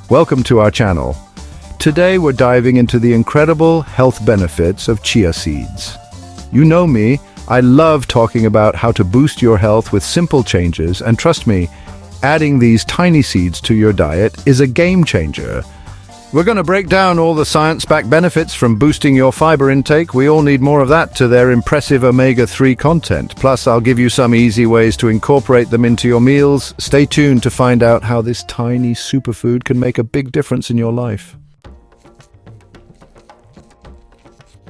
Welcome to our channel. Today we're diving into the incredible health benefits of chia seeds. You know me, I love talking about how to boost your health with simple changes, and trust me, adding these tiny seeds to your diet is a game changer. We're going to break down all the science-backed benefits from boosting your fiber intake. We all need more of that to their impressive omega-3 content. Plus, I'll give you some easy ways to incorporate them into your meals. Stay tuned to find out how this tiny superfood can make a big difference in your life.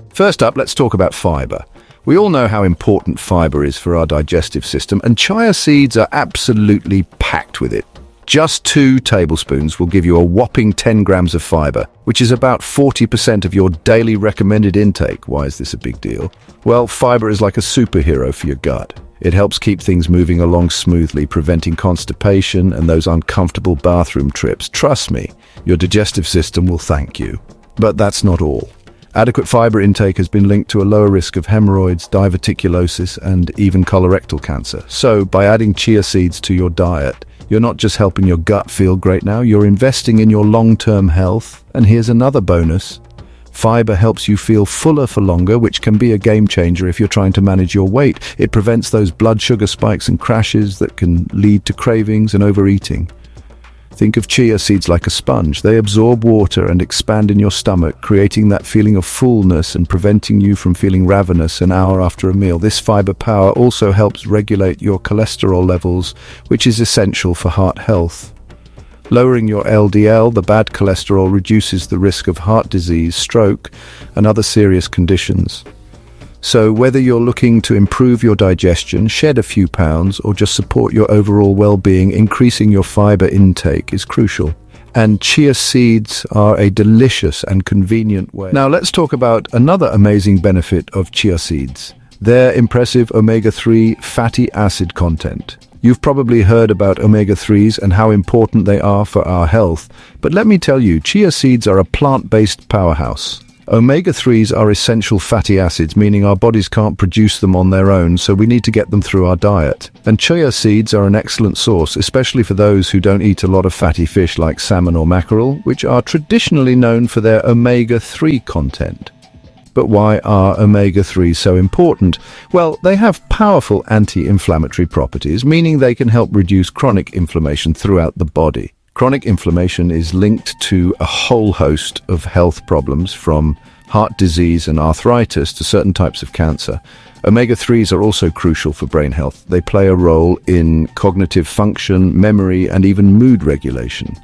First up, let's talk about fiber. We all know how important fiber is for our digestive system, and chia seeds are absolutely packed with it. Just 2 tablespoons will give you a whopping 10 grams of fiber, which is about 40% of your daily recommended intake. Why is this a big deal? Well, fiber is like a superhero for your gut. It helps keep things moving along smoothly, preventing constipation and those uncomfortable bathroom trips. Trust me, your digestive system will thank you. But that's not all. Adequate fiber intake has been linked to a lower risk of hemorrhoids, diverticulosis, and even colorectal cancer. So, by adding chia seeds to your diet, you're not just helping your gut feel great now, you're investing in your long-term health. And here's another bonus. Fiber helps you feel fuller for longer, which can be a game changer if you're trying to manage your weight. It prevents those blood sugar spikes and crashes that can lead to cravings and overeating. Think of chia seeds like a sponge. They absorb water and expand in your stomach, creating that feeling of fullness and preventing you from feeling ravenous an hour after a meal. This fiber power also helps regulate your cholesterol levels, which is essential for heart health. Lowering your LDL, the bad cholesterol, reduces the risk of heart disease, stroke, and other serious conditions. So whether you're looking to improve your digestion, shed a few pounds, or just support your overall well-being, increasing your fiber intake is crucial. And chia seeds are a delicious and convenient way. Now let's talk about another amazing benefit of chia seeds: their impressive omega-3 fatty acid content. You've probably heard about omega-3s and how important they are for our health, but let me tell you, chia seeds are a plant-based powerhouse. Omega-3s are essential fatty acids, meaning our bodies can't produce them on their own, so we need to get them through our diet. And chia seeds are an excellent source, especially for those who don't eat a lot of fatty fish like salmon or mackerel, which are traditionally known for their omega-3 content. But why are omega-3s so important? Well, they have powerful anti-inflammatory properties, meaning they can help reduce chronic inflammation throughout the body. Chronic inflammation is linked to a whole host of health problems, from heart disease and arthritis to certain types of cancer. Omega-3s are also crucial for brain health. They play a role in cognitive function, memory, and even mood regulation.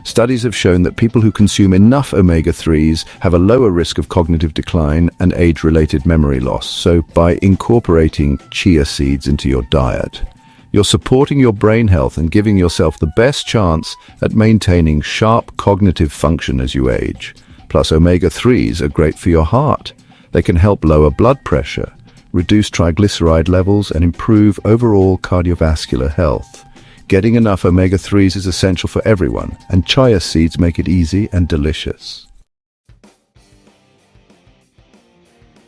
Studies have shown that people who consume enough omega-3s have a lower risk of cognitive decline and age-related memory loss. So by incorporating chia seeds into your diet, you're supporting your brain health and giving yourself the best chance at maintaining sharp cognitive function as you age. Plus, omega-3s are great for your heart. They can help lower blood pressure, reduce triglyceride levels, and improve overall cardiovascular health. Getting enough omega-3s is essential for everyone, and chia seeds make it easy and delicious.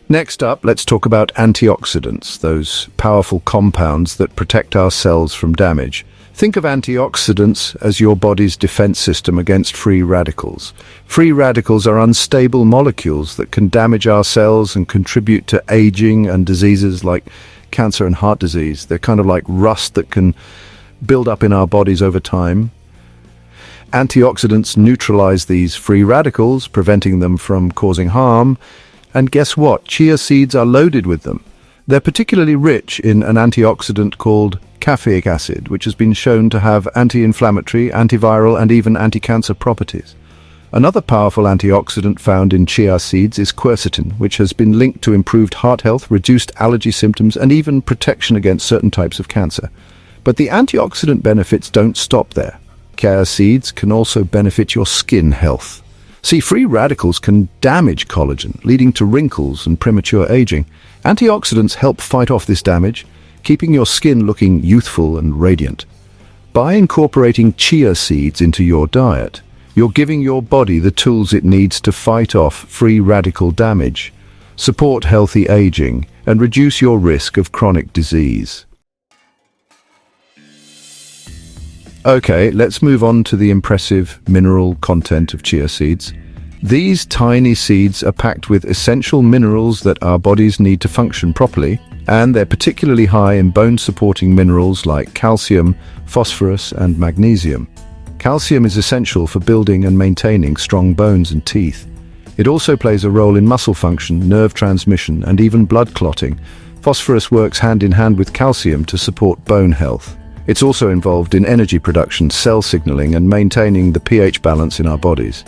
Next up, let's talk about antioxidants, those powerful compounds that protect our cells from damage. Think of antioxidants as your body's defense system against free radicals. Free radicals are unstable molecules that can damage our cells and contribute to aging and diseases like cancer and heart disease. They're kind of like rust that can build up in our bodies over time. Antioxidants neutralize these free radicals, preventing them from causing harm. And guess what? Chia seeds are loaded with them. They're particularly rich in an antioxidant called caffeic acid, which has been shown to have anti-inflammatory, antiviral, and even anti-cancer properties. Another powerful antioxidant found in chia seeds is quercetin, which has been linked to improved heart health, reduced allergy symptoms, and even protection against certain types of cancer. But the antioxidant benefits don't stop there. Chia seeds can also benefit your skin health. See, free radicals can damage collagen, leading to wrinkles and premature aging. Antioxidants help fight off this damage, keeping your skin looking youthful and radiant. By incorporating chia seeds into your diet, you're giving your body the tools it needs to fight off free radical damage, support healthy aging, and reduce your risk of chronic disease. Okay, let's move on to the impressive mineral content of chia seeds. These tiny seeds are packed with essential minerals that our bodies need to function properly, and they're particularly high in bone-supporting minerals like calcium, phosphorus, and magnesium. Calcium is essential for building and maintaining strong bones and teeth. It also plays a role in muscle function, nerve transmission, and even blood clotting. Phosphorus works hand in hand with calcium to support bone health. It's also involved in energy production, cell signaling, and maintaining the pH balance in our bodies.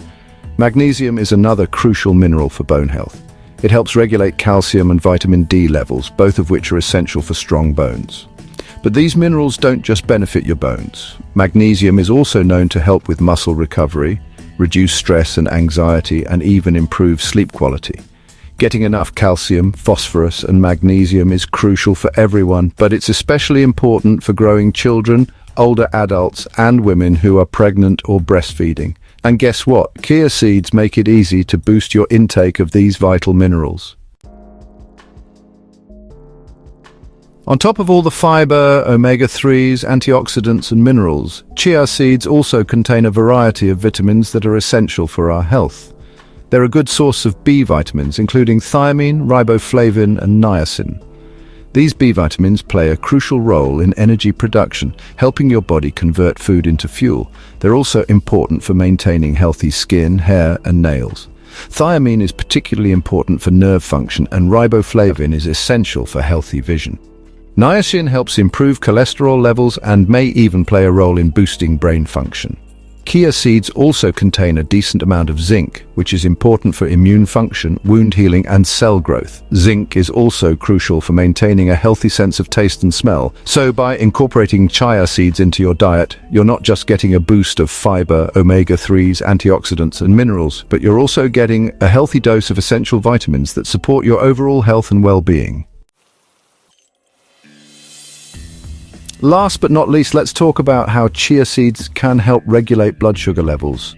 Magnesium is another crucial mineral for bone health. It helps regulate calcium and vitamin D levels, both of which are essential for strong bones. But these minerals don't just benefit your bones. Magnesium is also known to help with muscle recovery, reduce stress and anxiety, and even improve sleep quality. Getting enough calcium, phosphorus, and magnesium is crucial for everyone, but it's especially important for growing children, older adults, and women who are pregnant or breastfeeding. And guess what? Chia seeds make it easy to boost your intake of these vital minerals. On top of all the fiber, omega-3s, antioxidants, and minerals, chia seeds also contain a variety of vitamins that are essential for our health. They're a good source of B vitamins, including thiamine, riboflavin, and niacin. These B vitamins play a crucial role in energy production, helping your body convert food into fuel. They're also important for maintaining healthy skin, hair, and nails. Thiamine is particularly important for nerve function, and riboflavin is essential for healthy vision. Niacin helps improve cholesterol levels and may even play a role in boosting brain function. Chia seeds also contain a decent amount of zinc, which is important for immune function, wound healing, and cell growth. Zinc is also crucial for maintaining a healthy sense of taste and smell. So by incorporating chia seeds into your diet, you're not just getting a boost of fiber, omega-3s, antioxidants, and minerals, but you're also getting a healthy dose of essential vitamins that support your overall health and well-being. Last but not least, let's talk about how chia seeds can help regulate blood sugar levels.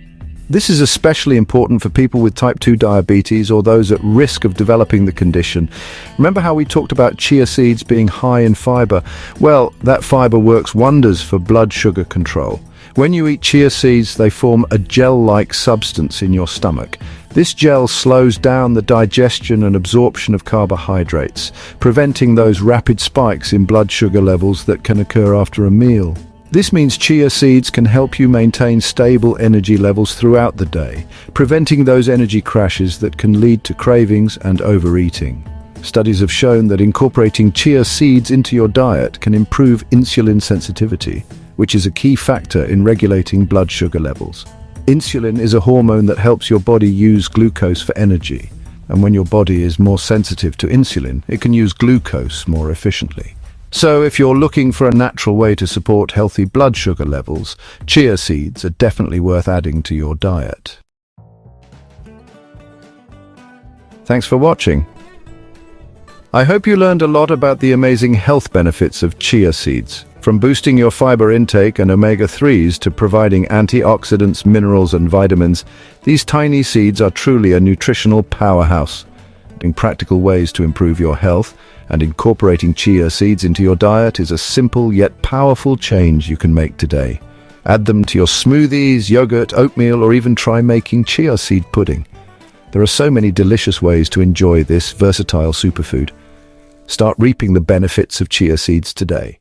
This is especially important for people with type 2 diabetes or those at risk of developing the condition. Remember how we talked about chia seeds being high in fiber? Well, that fiber works wonders for blood sugar control. When you eat chia seeds, they form a gel-like substance in your stomach. This gel slows down the digestion and absorption of carbohydrates, preventing those rapid spikes in blood sugar levels that can occur after a meal. This means chia seeds can help you maintain stable energy levels throughout the day, preventing those energy crashes that can lead to cravings and overeating. Studies have shown that incorporating chia seeds into your diet can improve insulin sensitivity, which is a key factor in regulating blood sugar levels. Insulin is a hormone that helps your body use glucose for energy, and when your body is more sensitive to insulin, it can use glucose more efficiently. So if you're looking for a natural way to support healthy blood sugar levels, chia seeds are definitely worth adding to your diet. Thanks for watching. I hope you learned a lot about the amazing health benefits of chia seeds. From boosting your fiber intake and omega-3s to providing antioxidants, minerals, and vitamins, these tiny seeds are truly a nutritional powerhouse. In practical ways to improve your health, and incorporating chia seeds into your diet is a simple yet powerful change you can make today. Add them to your smoothies, yogurt, oatmeal, or even try making chia seed pudding. There are so many delicious ways to enjoy this versatile superfood. Start reaping the benefits of chia seeds today.